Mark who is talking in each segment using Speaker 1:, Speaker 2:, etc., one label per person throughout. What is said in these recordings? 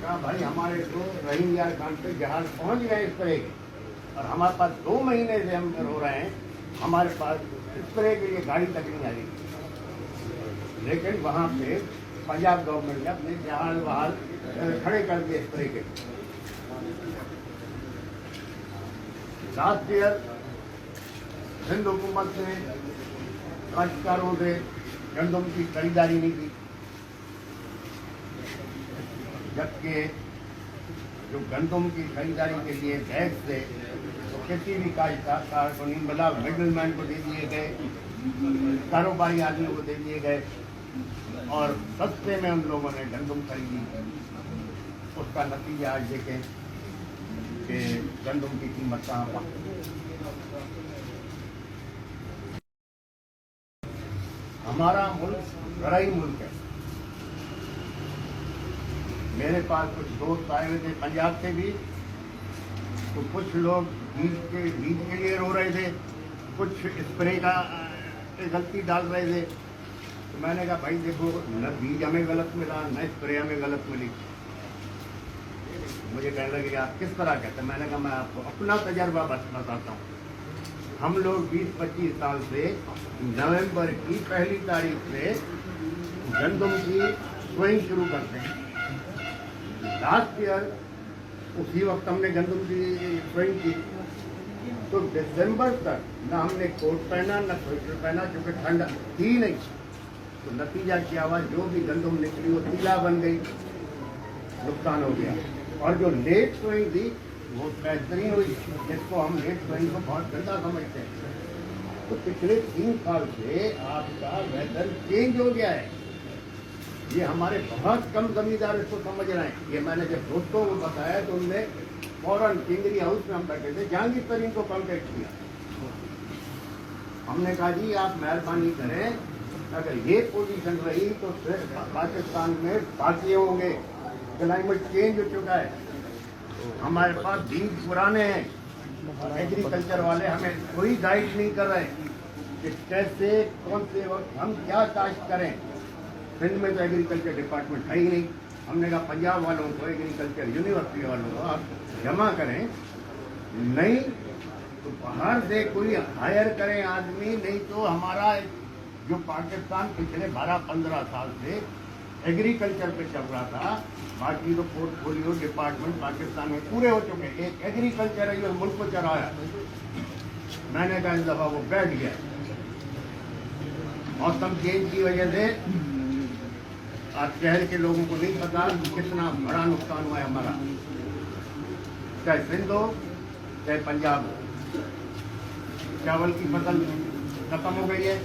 Speaker 1: कहा भाई हमारे तो रहीम यार खान पे जहाज पहुंच गए स्प्रे के, और हमारे पास 2 महीने से हम रो रहे हैं, हमारे पास स्प्रे के लिए गाड़ी तक नहीं आ रही। लेकिन वहाँ पे पंजाब गवर्नमेंट ने अपने जहाज वहाज खड़े कर दिए स्प्रे के। लास्ट ईयर हिंद हुकूमत ने काश्तकारों से गंदम की खरीदारी नहीं की, जबकि जो गंदम की खरीदारी के लिए बैग थे तो किसी भी काश्तकार को नहीं मिला, मिडलमैन को दे दिए गए, कारोबारी आदमियों को दे दिए गए, और सस्ते में उन लोगों ने गंदम खरीदी। उसका नतीजा आज देखें कि गंदम की कीमत कहाँ पहुंची। हमारा मुल्क ज़राई मुल्क है। मेरे पास कुछ दोस्त आए हुए थे पंजाब से भी, तो कुछ लोग बीज के लिए रो रहे थे, कुछ स्प्रे का गलती डाल रहे थे। तो मैंने कहा भाई देखो, न बीज हमें गलत मिला, न स्प्रे हमें गलत मिली। मुझे कहने लगे आप किस तरह कहते हैं? मैंने कहा मैं आपको अपना तजर्बा बताता हूँ। हम लोग 20-25 साल से नवंबर की पहली तारीख से गंदम की सोइंग शुरू करते हैं। लास्ट ईयर उसी वक्त हमने गंदम की सोइंग की, तो दिसंबर तक न हमने कोट पहना न स्वेटर पहना, क्योंकि ठंड थी नहीं। तो नतीजा क्या हुआ, जो भी गंदम निकली वो तीला बन गई, नुकसान हो गया। और जो लेट सोइंग थी वो बेहतरीन हुई, जिसको हम लेट सोइंग को बहुत गंदा समझते हैं। तो पिछले 3 साल से आपका वेदर चेंज हो गया है। ये हमारे बहुत कम जमींदार इसको समझ रहे हैं। ये मैंने जब दोस्तों को बताया तो उनने फौरन किंगरी हाउस में हम बैठे थे, जहांगीर तरीन को कॉन्टेक्ट किया। हमने कहा जी आप मेहरबानी करें, अगर ये पोजीशन रही तो फिर पाकिस्तान में बाकी होंगे। क्लाइमेट चेंज हो चुका है, हमारे पास बीज पुराने हैं, एग्रीकल्चर वाले हमें कोई गाइड नहीं कर रहे कि कैसे कौन से वक्त हम क्या काश्त करें। सिंध में तो एग्रीकल्चर डिपार्टमेंट है ही नहीं। हमने कहा पंजाब वालों को, एग्रीकल्चर यूनिवर्सिटी वालों को आप जमा करें, नहीं तो बाहर से कोई हायर करें आदमी, नहीं तो हमारा जो पाकिस्तान पिछले 12-15 साल से एग्रीकल्चर पे चल रहा था, बाकी तो पोर्टफोलियो डिपार्टमेंट पाकिस्तान में पूरे हो चुके हैं। एक एग्रीकल्चर है जो मुल्क को चलाया। मैंने कहा इस दफा वो बैठ गया। मौसम चेंज की वजह से आज शहर के लोगों को नहीं पता कितना बड़ा नुकसान हुआ है हमारा, चाहे सिंध हो चाहे पंजाब हो। चावल की फसल खत्म हो गई है,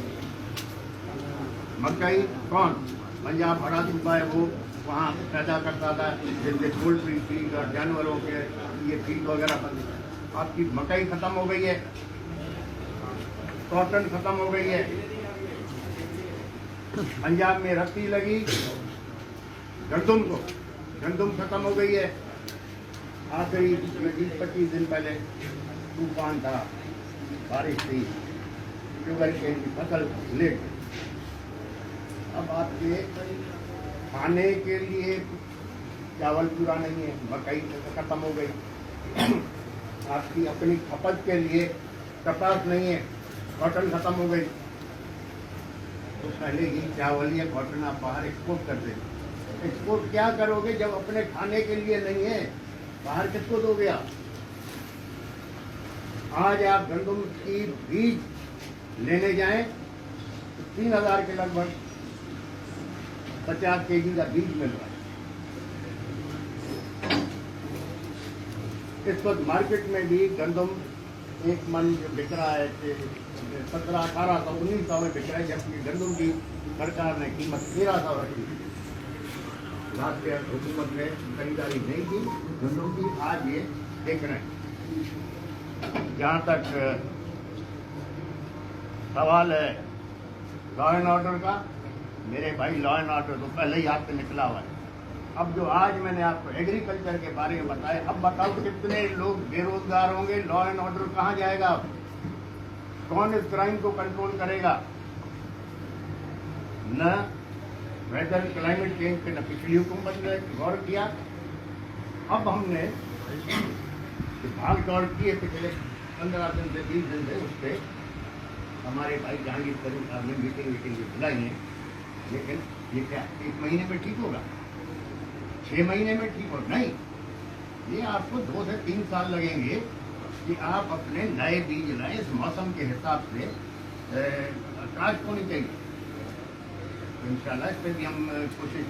Speaker 1: मकई कौन, पंजाब बड़ा सूबा है, वो वहाँ पैदा करता था, जैसे पोल्ट्री फीड और जानवरों के ये फीड वगैरह बनती। आपकी मकई खत्म हो गई है, कॉटन खत्म हो गई है, पंजाब में रत्ती लगी गंदम खत्म हो गई है। आखिरी 20-25 दिन पहले तूफान था, बारिश थी, शुगर केन की फसल लेट। अब आपके खाने के लिए चावल पूरा नहीं है, मकई खत्म हो गई। आपकी अपनी खपत के लिए कपास नहीं है, कॉटन खत्म हो गई। तो पहले ही चावल या कॉटन आप बाहर एक्सपोर्ट करते हैं। एक्सपोर्ट क्या करोगे जब अपने खाने के लिए नहीं है, बाहर किसको दोगे आप? आज आप गंदम की बीज लेने जाएं तो 3000 के लगभग 50 kg का बीज मिल रहा है। इस वक्त मार्केट में भी गंदम एक मन जो बिक रहा है 1700, 1800, 1900 में बिक रहा है, जबकि गंदम की सरकार ने कीमत 1300 रखी। लास्ट ईयर हुकूमत ने खरीदारी नहीं की गंदम की, आज ये देख रहे हैं। जहाँ तक सवाल है लॉ एंड ऑर्डर का, मेरे भाई लॉ एंड ऑर्डर तो पहले ही हाथ से निकला हुआ है। अब जो आज मैंने आपको एग्रीकल्चर के बारे में बताया, अब बताओ कितने लोग बेरोजगार होंगे, लॉ एंड ऑर्डर कहाँ जाएगा? कौन इस क्राइम को कंट्रोल करेगा? न वेदर क्लाइमेट चेंज पे न पिछली हुकूमत ने गौर किया, अब हमने भाग दौड़ की है पिछले 15 दिन से 20 दिन से, उस पर हमारे भाई जहांगीर करीम साहब ने मीटिंग भी बुलाई है। लेकिन ये क्या 1 महीने में ठीक होगा, 6 महीने में ठीक होगा? नहीं, ये आपको 2 से 3 साल लगेंगे कि आप अपने नए बीज लाएं। इस मौसम के हिसाब से काश्त होनी चाहिए। तो इंशाल्लाह इस पर भी हम कोशिश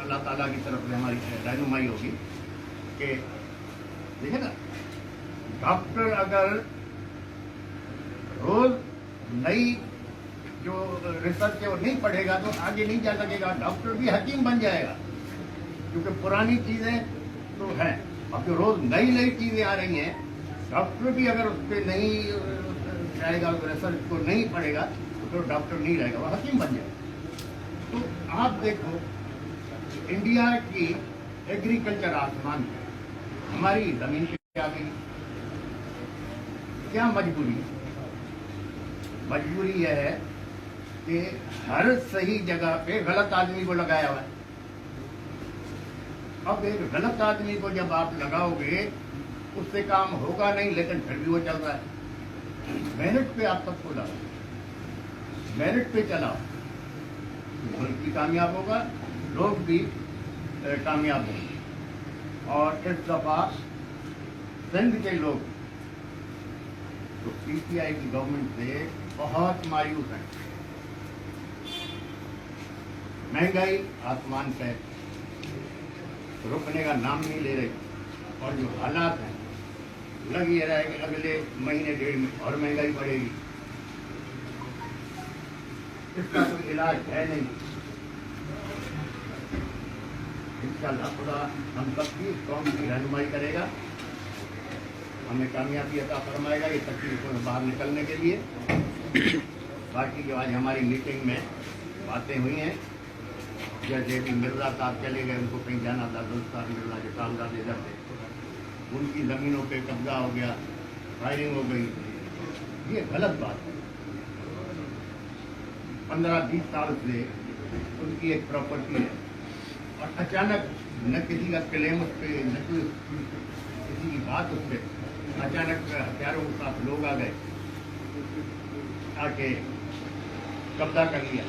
Speaker 1: अल्लाह ताला की तरफ से हमारी रहनुमाई होगी कि देखिए ना, डॉक्टर अगर रोज नई जो रिसर्च है वो नहीं पढ़ेगा तो आगे नहीं जा सकेगा। डॉक्टर भी हकीम बन जाएगा, क्योंकि पुरानी चीजें तो हैं, अब जो रोज नई नई चीजें आ रही हैं, डॉक्टर भी अगर उस पर नहीं जाएगा, रिसर्च को नहीं पढ़ेगा तो डॉक्टर नहीं रहेगा, वो हकीम बन जाएगा। तो आप देखो, इंडिया की एग्रीकल्चर आसमान पे, हमारी जमीन पे आ गई। क्या मजबूरी है? मजबूरी यह है कि हर सही जगह पे गलत आदमी को लगाया हुआ है। अब एक गलत आदमी को जब आप लगाओगे उससे काम होगा नहीं, लेकिन फिर भी वो चल रहा है। मेरिट पे आप सबको लगाओ, मेरिट पे चलाओ, मुल्क भी कामयाब होगा, लोग भी कामयाब होंगे। और इस दफा सिंध के लोग तो पीटीआई की गवर्नमेंट से बहुत मायूस हैं। महंगाई आसमान पे रुकने का नाम नहीं ले रही, और जो हालात हैं लग ये रहा है कि अगले महीने 1.5 में और महंगाई बढ़ेगी। इसका कोई इलाज है नहीं। इंशाअल्लाह खुदा हम सबकी कौम की रहनुमाई करेगा, हमें कामयाबी अता फरमाएगा ये तकलीफों से बाहर निकलने के लिए। बाकी जो आज हमारी मीटिंग में बातें हुई हैं, जैसे कि मिर्जा साहब चले गए, उनको कहीं जाना था, जुल्फकार मिर्जा के सामने इधर थे, उनकी ज़मीनों पे कब्जा हो गया, फायरिंग हो गई। ये गलत बात है। 15-20 साल से उनकी एक प्रॉपर्टी है, और अचानक न किसी का क्लेम उस पर, न किसी की बात उस पर, अचानक हथियारों के साथ लोग आ गए, आके कब्जा कर लिया।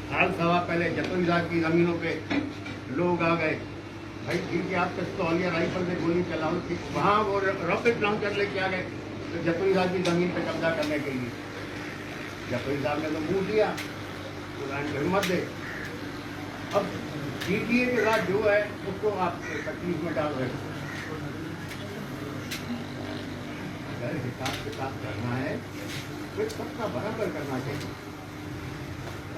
Speaker 1: साल सवा पहले जतोई साहब की ज़मीनों पे लोग आ गए, भाई ठीक है आप पिस्तौल या राइफल से गोली चलाओ, वहाँ वो रॉकेट लॉन्चर लेके आ गए तो जतोई साहब की ज़मीन पे कब्जा करने के लिए। जतोई साहब ने तो मुँह दिया, तो हिम्मत दे। अब पीटीए के साथ जो है उसको आप तकलीफ में डाल रहे हो। अगर हिसाब के साथ करना है फिर सबका बराबर करना चाहिए,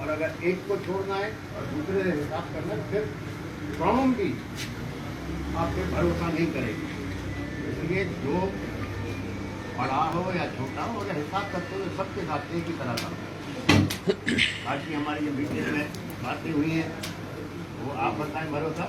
Speaker 1: और अगर एक को छोड़ना है और दूसरे से हिसाब करना है फिर कौम भी आप पे भरोसा नहीं करेगी। इसलिए जो बड़ा हो या छोटा हो, अगर हिसाब करते हुए सबके साथ एक ही तरह का। बाकी हमारी जो मीटिंग में बातें हुई हैं वो आप बताएं, भरोसा